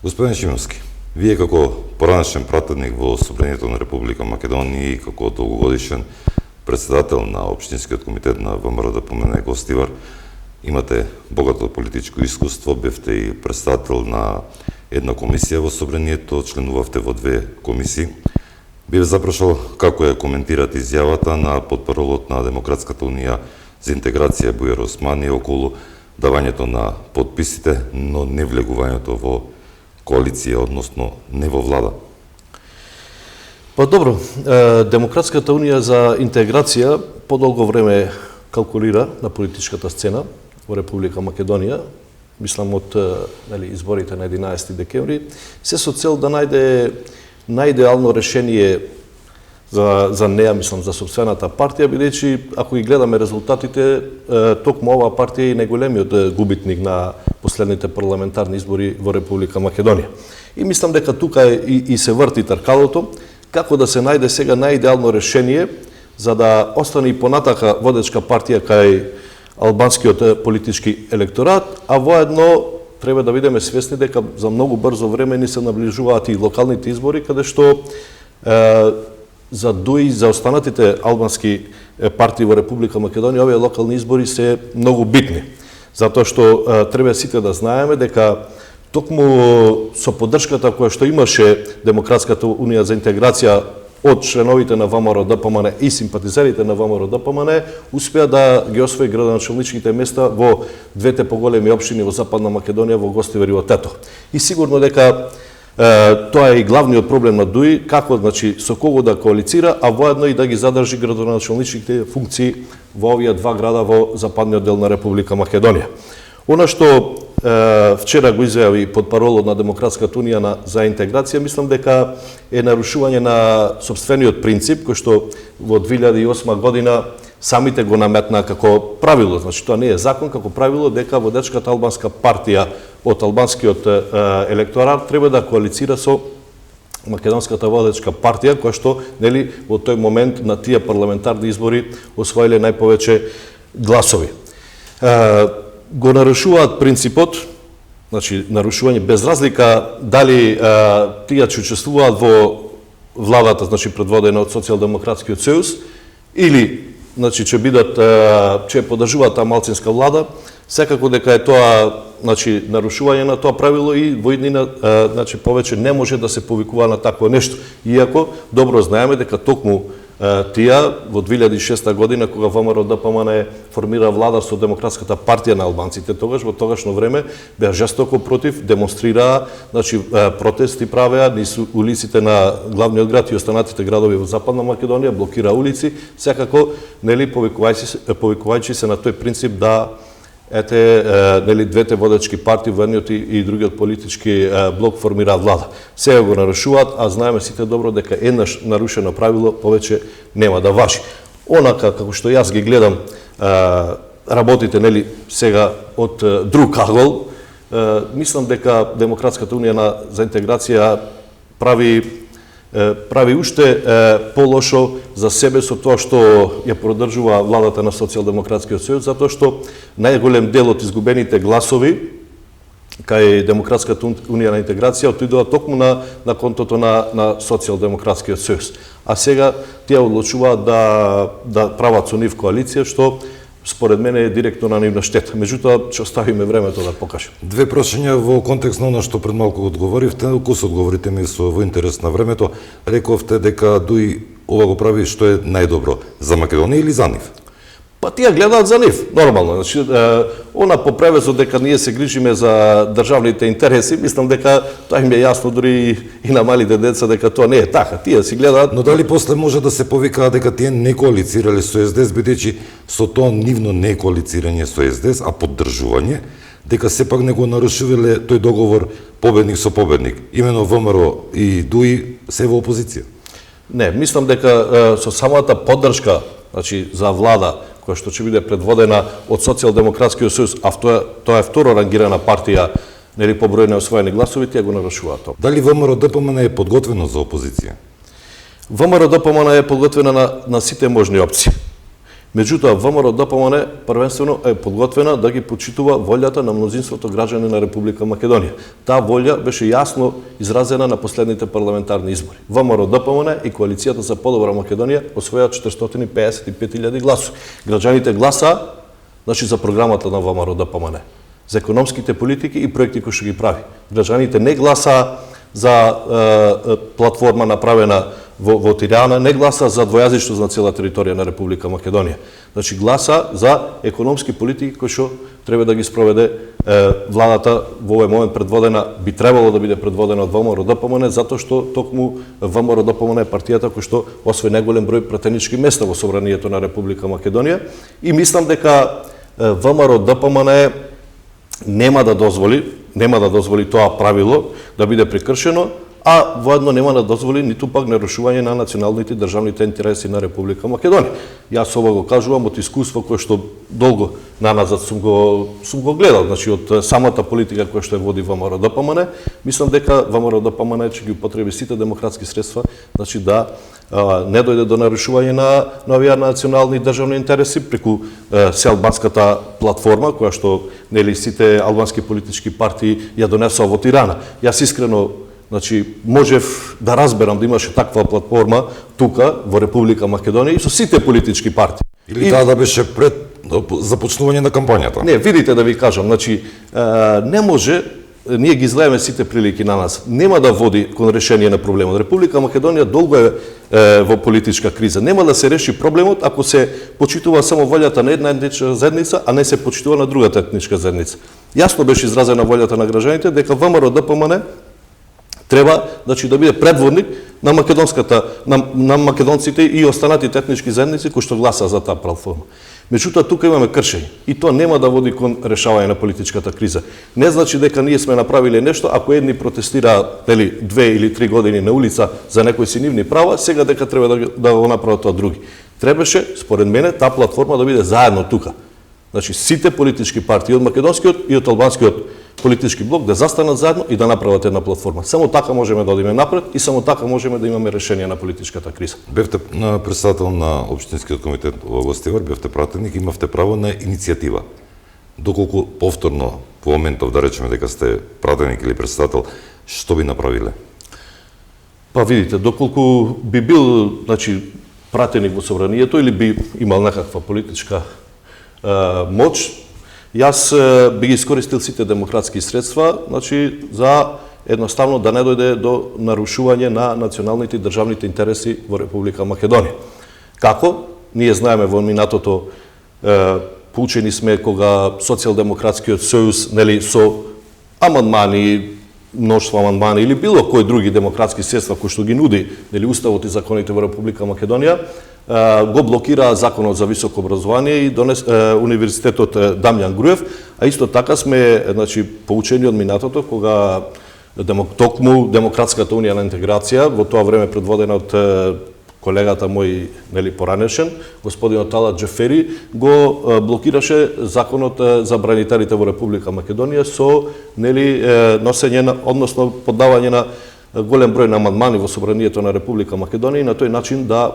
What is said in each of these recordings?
Господин Шимовски, вие како поранешен пратеник во Собранието на Република Македонија и како долгогодишен председател на Општинскиот комитет на ВМРО-ДПМНЕ Гостивар, имате богато политичко искуство, бевте и председател на една комисија во Собранието, членувавте во две комисии. Бив запрашал како ја коментирате изјавата на потпаролот на Демократската унија за интеграција Бујар Османи околу давањето на подписите, но не влегувањето во коалиција, односно не во влада. Па добро, Демократската унија за интеграција подолго време калкулира на политичката сцена во Република Македонија, мислам од изборите на 11 декември, се со цел да најде најидеално решение за неа, мислам, за собствената партија, бидејќи ако ги гледаме резултатите, токму оваа партија е најголемиот губитник на последните парламентарни избори во Република Македонија. И мислам дека тука и се врти тркалото, како да се најде сега најидеално решение за да остане и понатака водечка партија кај албанскиот политички електорат, а воедно треба да бидеме свесни дека за многу брзо време ни се наближуваат и локалните избори, каде што за ДУИ, за останатите албански партии во Република Македонија, овие локални избори се многу битни. Затоа што треба сите да знаеме дека токму со поддршката која што имаше Демократската унија за интеграција од членовите на ВМРО-ДПМНЕ и симпатизерите на ВМРО-ДПМНЕ, успеа да ги освои градоначалничките места во двете поголеми општини во Западна Македонија, во Гостивар и во Тетово. И сигурно дека тоа е и главниот проблем на ДУИ, како со кого да коалицира, а воедно и да ги задржи градоначалничките функции во овие два града во западниот дел на Република Македонија. Она што вчера го изјави потпаролот на Демократската унија за интеграција, мислам дека е нарушување на сопствениот принцип, кој што во 2008 година самите го наметна како правило, значи тоа не е закон, како правило дека водечката албанска партија од албанскиот електорат треба да коалицира со македонската водечка партија, која што нели во тој момент на тие парламентарни избори освоиле најповеќе гласови. Го нарушуваат принципот, значи нарушување без разлика дали тие ќе учествуваат во владата, значи предводена од Социјалдемократскиот сојуз, или значи ќе бидат ќе поддржуваат таа малцинска влада, секако дека е тоа значи нарушување на тоа правило и во иднина значи повеќе не може да се повикува на такво нешто. Иако добро знаеме дека токму тие во 2006 година кога ВМРО-ДПМНЕ формира влада со Демократската партија на албанците, тогаш во тогашно време беа жестоко против, демонстрираа, значи протести правеа низ улиците на главниот град и останатите градови во Западна Македонија, блокира улици, секако нели повикувајќи се на тој принцип да нели двете водечки партии, едниот и другиот политички блок формираат влада. Сега го нарушуваат, а знаеме сите добро дека еднаш нарушено правило повеќе нема да важи. Онака како што јас ги гледам работите нели сега од друг агол, мислам дека Демократската унија за интеграција прави уште полошо за себе со тоа што ја проддржува владата на Социјалдемократскиот сојуз, затоа што најголем дел од изгубените гласови кај Демократската унија на интеграција отидоа токму на контото на Социјалдемократскиот сојуз. А сега тие одлучуваат да прават со нив коалиција, што според мене е директно на нивна штета. Меѓутоа, ќе оставиме времето да покаже. Две прашања во контекст на она што пред малку одговоривте, ако се одговорите ми во интерес на времето, рековте дека ДУИ ова го прави што е најдобро за Македонија или за нив? Па тие гледаат за нив, нормално. Значи, она по превезот дека ние се грижиме за државните интереси, мислам дека тоа им е јасно дури и на малите деца дека тоа не е така. Тие си гледаат. Но дали после може да се повикаа дека тие не коалицирале со СДС, бидејќи со тоа нивно не коалицирање со СДС, а поддржување, дека сепак не го нарушувале тој договор победник со победник. Именно ВМРО и ДУИ се во опозиција. Не, мислам дека со самата поддршка, значи за влада која што ќе биде предводена од Социјалдемократскиот сојуз, а тоа е второ рангирана партија, нели по број на освоени гласови, тие го нарушуваат тоа. Дали ВМРО-ДПМНЕ е подготвено за опозиција? ВМРО-ДПМНЕ е подготвена на сите можни опции. Меѓутоа, ВМРО-ДПМН првенствено е подготвена да ги почитува волјата на мнозинството граѓани на Република Македонија. Таа волја беше јасно изразена на последните парламентарни избори. ВМРО-ДПМН и Коалицијата за подобра Македонија освоја 455.000 гласови. Граѓаните гласаа, значи, за програмата на ВМРО-ДПМН, за економските политики и проекти кои што ги прави. Граѓаните не гласаа за платформа направена во Тирана, не гласа за двојазичност на цела територија на Република Македонија. Значи, гласа за економски политики кои што треба да ги спроведе владата во овој момент предводена, би требало да биде предводена од ВМРО-ДПМН, затоа што токму ВМРО-ДПМН е партијата која што освои најголем број пратенички места во собранието на Република Македонија и мислам дека ВМРО-ДПМН нема да дозволи тоа правило да биде прекршено, а воедно нема да дозволи ниту пак нарушување на националните и државните интереси на Република Македонија. Јас ова го кажувам од искуство кое што долго наназад сум го гледал, значи од самата политика која што ја води ВМРО-ДПМН, мислам дека ВМРО-ДПМН ќе ги употреби сите демократски средства, значи да не дојде до нарушување на овие национални и државни интереси преку сеалбанската платформа која што нели сите албански политички партии ја донесоа во Тирана. Јас искрено, значи, можев да разберам да имаше таква платформа тука во Република Македонија и со сите политички партии. Или таа да беше пред започнување на кампањата? Не, видите да ви кажам, значи, не може, ние ги излееме сите прилики на нас, нема да води кон решение на проблемот. Република Македонија долго е во политичка криза. Нема да се реши проблемот ако се почитува само волјата на една етничка заедница, а не се почитува на другата етничка заедница. Јасно беше изразена волјата на граѓаните дека ВМРО-ДПМН треба, значи, да биде предводник на на македонците и останатите етнички заедници кои што гласаа за таа платформа. Меѓутоа, тука имаме кршење и тоа нема да води кон решавање на политичката криза. Не значи дека ние сме направиле нешто, ако едни протестираат 2 или 3 години на улица за некои си нивни права, сега дека треба да го направат тоа други. Требаше, според мене, таа платформа да биде заедно тука. Значи, сите политички партии, од македонскиот и од албанскиот политички блок, да застанат заедно и да направат една платформа. Само така можеме да одиме напред и само така можеме да имаме решение на политичката криза. Бевте председател на Општинскиот комитет во Гостивар, бевте пратеник, имавте право на иницијатива. Доколку повторно по моментов да речеме дека сте пратеник или председател, што би направиле? Па видите, доколку би бил, значи, пратеник во собранието или би имал некаква политичка моќ, јас би ги искористил сите демократски средства, значи, за едноставно да не дојде до нарушување на националните и државните интереси во Република Македонија. Како? Ние знаеме во минатото, поучени сме кога Социјалдемократскиот сојуз, нели, со амандмани, множество амандмани или било кои други демократски средства кои што ги нуди, нели, уставот и законите во Република Македонија, го блокира законот за високо образование и универзитетот Дамјан Груев, а исто така сме, значи, поучени од минатото кога токму Демократската унија на интеграција, во тоа време предводена од колегата мој, нели, поранешен, господинот Талат Джефери, го блокираше законот за бранителите во Република Македонија со, нели, носење, односно поддавање на голем број на амандмани во собранието на Република Македонија и на тој начин да,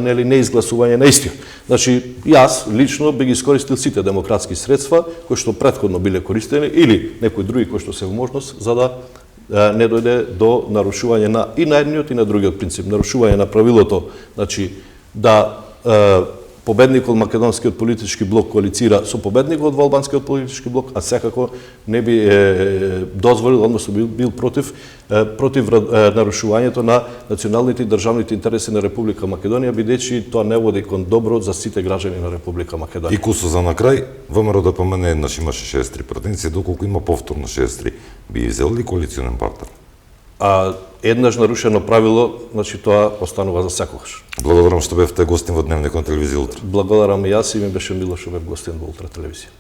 нели, не изгласување на истиот. Значи, јас лично би ги искористил сите демократски средства кои што претходно биле користени или некои други кои што се во можност за да не дојде до нарушување на и на едниот и на другиот принцип, нарушување на правилото, значи, да победникот македонскиот политички блок коалицира со победникот во албанскиот политички блок, а секако не би дозволил, односно бил против нарушувањето на националните и државните интереси на Република Македонија, бидејќи тоа не води кон добро за сите граѓани на Република Македонија. И кусо за на крај, ВМРО-ДПМН еднаш имаше 63 пратеници, доколку има повторно 63, би взел ли коалиционен партнер? А еднаш нарушено правило, значи тоа останува за секогаш. Благодарам што бевте гостин во Дневникот на телевизија Утре. Благодарам и јас и ми беше мило што бев гостин во Утре телевизија.